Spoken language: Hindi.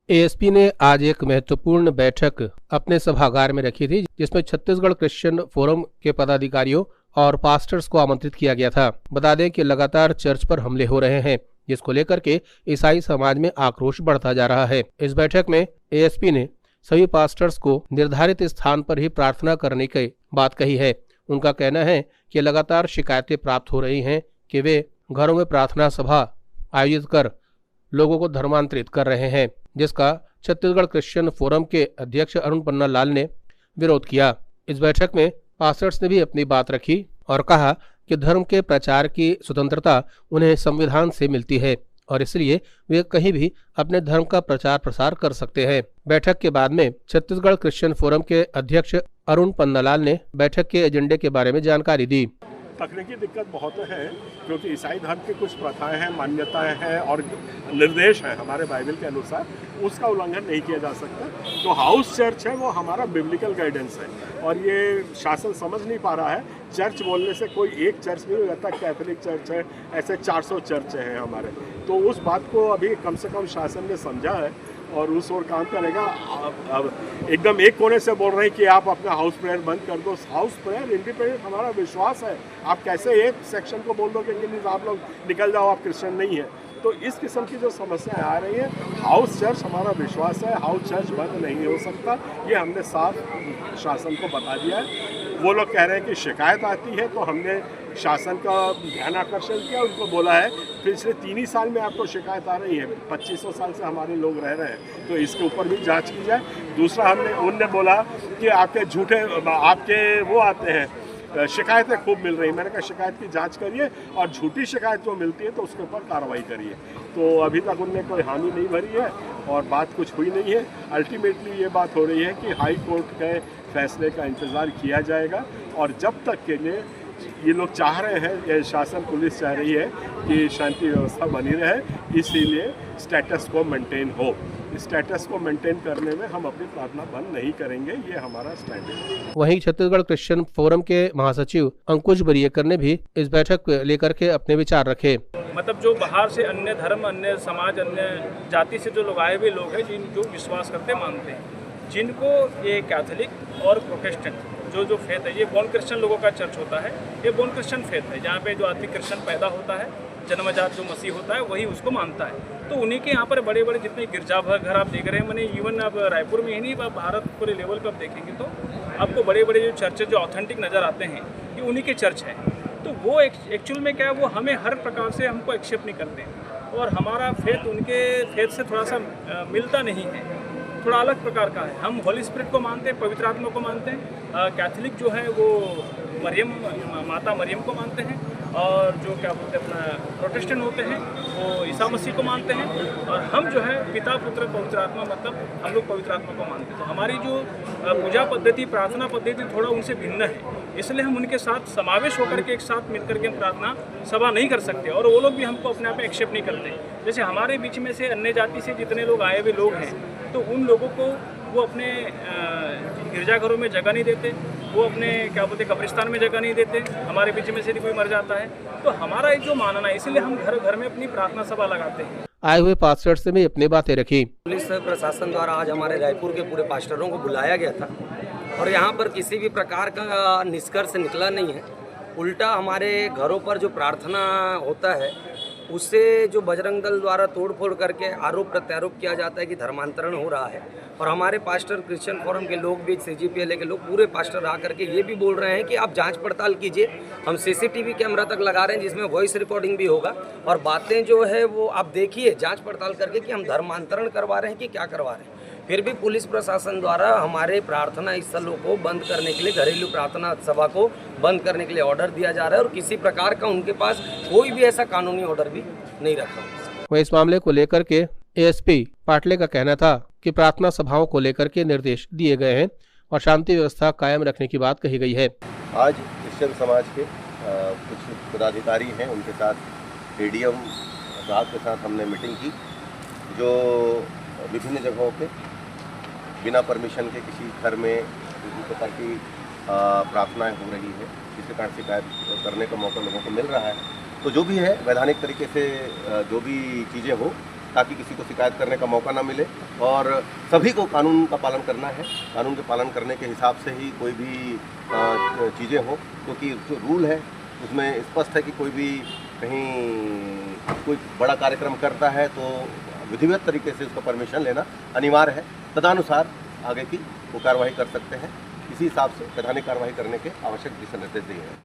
एएसपी ने आज एक महत्वपूर्ण बैठक अपने सभागार में रखी थी, जिसमें छत्तीसगढ़ क्रिश्चियन फोरम के पदाधिकारियों और पास्टर्स को आमंत्रित किया गया था। बता दें कि लगातार चर्च पर हमले हो रहे हैं, जिसको लेकर के ईसाई समाज में आक्रोश बढ़ता जा रहा है। इस बैठक में एएसपी ने सभी पास्टर्स को निर्धारित स्थान पर ही प्रार्थना करने की बात कही है। उनका कहना है कि लगातार शिकायतें प्राप्त हो रही हैं कि वे घरों में प्रार्थना सभा आयोजित कर लोगों को धर्मांतरित कर रहे हैं, जिसका छत्तीसगढ़ क्रिश्चियन फोरम के अध्यक्ष अरुण पन्ना लाल ने विरोध किया। इस बैठक में पास्टर्स ने भी अपनी बात रखी और कहा कि धर्म के प्रचार की स्वतंत्रता उन्हें संविधान से मिलती है और इसलिए वे कहीं भी अपने धर्म का प्रचार प्रसार कर सकते हैं। बैठक के बाद में छत्तीसगढ़ क्रिश्चियन फोरम के अध्यक्ष अरुण पन्नालाल ने बैठक के एजेंडे के बारे में जानकारी दी। तकनीकी दिक्कत बहुत है, क्योंकि ईसाई धर्म की कुछ प्रथाएं हैं, मान्यताएं हैं और निर्देश हैं हमारे बाइबल के अनुसार, उसका उल्लंघन नहीं किया जा सकता। तो हाउस चर्च है वो हमारा बिब्लिकल गाइडेंस है और ये शासन समझ नहीं पा रहा है। चर्च बोलने से कोई एक चर्च नहीं हो जाता, कैथोलिक चर्च है, ऐसे 400 चर्च हैं हमारे। तो उस बात को अभी कम से कम शासन ने समझा है और उस ओर काम करेगा। अब एकदम एक कोने से बोल रहे हैं कि आप अपना हाउस प्रेयर बंद कर दो। हाउस प्रेयर इंडिपेंडेंट हमारा विश्वास है। आप कैसे एक सेक्शन को बोल दो कि आप लोग निकल जाओ, आप क्रिश्चियन नहीं है। तो इस किस्म की जो समस्याएं आ रही है, हाउस चर्च हमारा विश्वास है, हाउस चर्च बंद नहीं हो सकता। ये हमने साफ शासन को बता दिया है। वो लोग कह रहे हैं कि शिकायत आती है, तो हमने शासन का ध्यान आकर्षण किया, उनको बोला है पिछले 3 ही साल में आपको शिकायत आ रही है, 2500 साल से हमारे लोग रह रहे हैं, तो इसके ऊपर भी जांच की जाए। दूसरा उनने बोला कि आपके झूठे आपके वो आते हैं, शिकायतें खूब मिल रही। मैंने कहा शिकायत की जांच करिए और झूठी शिकायत जो मिलती है तो उसके ऊपर कार्रवाई करिए। तो अभी तक उनने कोई हामी नहीं भरी है और बात कुछ हुई नहीं है। अल्टीमेटली ये बात हो रही है कि हाई कोर्ट के फैसले का इंतज़ार किया जाएगा और जब तक के लिए ये लोग चाह रहे हैं, ये शासन पुलिस चाह रही है कि शांति व्यवस्था बनी रहे, इसीलिए स्टेटस को मेंटेन हो। स्टेटस को मेंटेन करने में हम अपनी प्रार्थना बंद नहीं करेंगे, ये हमारा स्टैंड है। वहीं छत्तीसगढ़ क्रिश्चियन फोरम के महासचिव अंकुश बरियेकर ने भी इस बैठक लेकर के अपने विचार रखे। मतलब जो बाहर से अन्य धर्म, अन्य समाज, अन्य जाति से जो लोग आए हुए लोग हैं, जो विश्वास करते मानते हैं, जिनको ये कैथोलिक और प्रोटेस्टेंट जो फेथ है, ये बोर्न क्रिश्चियन लोगों का चर्च होता है। ये बोर्न क्रिश्चियन फेथ है, जहाँ पे जो आदमी क्रिश्चियन पैदा होता है, जन्मजात जो मसीह होता है वही उसको मानता है। तो उन्हीं के यहाँ पर बड़े बड़े जितने गिरजाघर आप देख रहे हैं, मैंने इवन अब रायपुर में ही नहीं, अब भारत पूरे लेवल पर आप देखेंगे तो आपको बड़े बड़े जो चर्चेज जो ऑथेंटिक नज़र आते हैं, ये उन्हीं के चर्च हैं। तो वो एक्चुअल में क्या है, वो हमें हर प्रकार से हमको एक्सेप्ट नहीं करते और हमारा फेथ उनके फेथ से थोड़ा सा मिलता नहीं है, थोड़ा अलग प्रकार का है। हम होली स्पिरिट को मानते हैं, पवित्र आत्मा को मानते हैं। कैथोलिक जो है वो माता मरियम को मानते हैं और जो क्या बोलते हैं अपना प्रोटेस्टेंट होते हैं वो ईसा मसीह को मानते हैं और हम जो है पिता पुत्र पवित्र आत्मा, मतलब हम लोग पवित्र आत्मा को मानते हैं। तो हमारी जो पूजा पद्धति, प्रार्थना पद्धति थोड़ा उनसे भिन्न है, इसलिए हम उनके साथ समावेश होकर के एक साथ मिलकर के हम प्रार्थना सभा नहीं कर सकते और वो लोग भी हमको अपने आप में एक्सेप्ट नहीं करते। जैसे हमारे बीच में से अन्य जाति से जितने लोग आए हुए लोग हैं, तो उन लोगों को वो अपने गिरजाघरों में जगह नहीं देते, वो अपने क्या बोलते कब्रिस्तान में जगह नहीं देते। हमारे बीच में से कोई मर जाता है तो हमारा एक जो मानना है, इसलिए हम घर घर में अपनी प्रार्थना सभा लगाते हैं। आए हुए पास्टर्स ने भी अपनी बातें रखी। पुलिस प्रशासन द्वारा आज हमारे रायपुर के पूरे पास्टरों को बुलाया गया था और यहाँ पर किसी भी प्रकार का निष्कर्ष निकला नहीं है। उल्टा हमारे घरों पर जो प्रार्थना होता है उससे जो बजरंग दल द्वारा तोड़फोड़ करके आरोप प्रत्यारोप किया जाता है कि धर्मांतरण हो रहा है और हमारे पास्टर क्रिश्चियन फोरम के लोग भी, CGPLA के लोग, पूरे पास्टर आकर के ये भी बोल रहे हैं कि आप जांच पड़ताल कीजिए। हम CCTV कैमरा तक लगा रहे हैं जिसमें वॉइस रिकॉर्डिंग भी होगा और बातें जो है वो आप देखिए जांच पड़ताल करके कि हम धर्मांतरण करवा रहे हैं कि क्या करवा रहे हैं। फिर भी पुलिस प्रशासन द्वारा हमारे प्रार्थना स्थलों को बंद करने के लिए, घरेलू प्रार्थना सभा को बंद करने के लिए ऑर्डर दिया जा रहा है और किसी प्रकार का उनके पास कोई भी ऐसा कानूनी ऑर्डर भी नहीं रखा। वह इस मामले को लेकर के ASP पाटले का कहना था कि प्रार्थना सभाओं को लेकर के निर्देश दिए गए हैं और शांति व्यवस्था कायम रखने की बात कही गई है। आज क्रिश्चियन समाज के कुछ पदाधिकारी हैं, उनके साथ ADM साहब के साथ हमने मीटिंग की, जो विभिन्न जगहों पे बिना परमिशन के किसी घर में किसी प्रकार की प्रार्थनाएं हो रही है, किसी प्रकार शिकायत करने का मौका लोगों को मिल रहा है। तो जो भी है वैधानिक तरीके से जो भी चीज़ें हो ताकि किसी को शिकायत करने का मौका ना मिले। और सभी को कानून का पालन करना है, कानून के पालन करने के हिसाब से ही कोई भी चीज़ें हो, क्योंकि जो रूल है उसमें स्पष्ट है कि कोई भी कहीं कोई बड़ा कार्यक्रम करता है तो विधिवत तरीके से उसका परमिशन लेना अनिवार्य है, तदनुसार आगे की वो कार्रवाई कर सकते हैं। इसी हिसाब से वैधानिक कार्रवाई करने के आवश्यक दिशा निर्देश दिए हैं।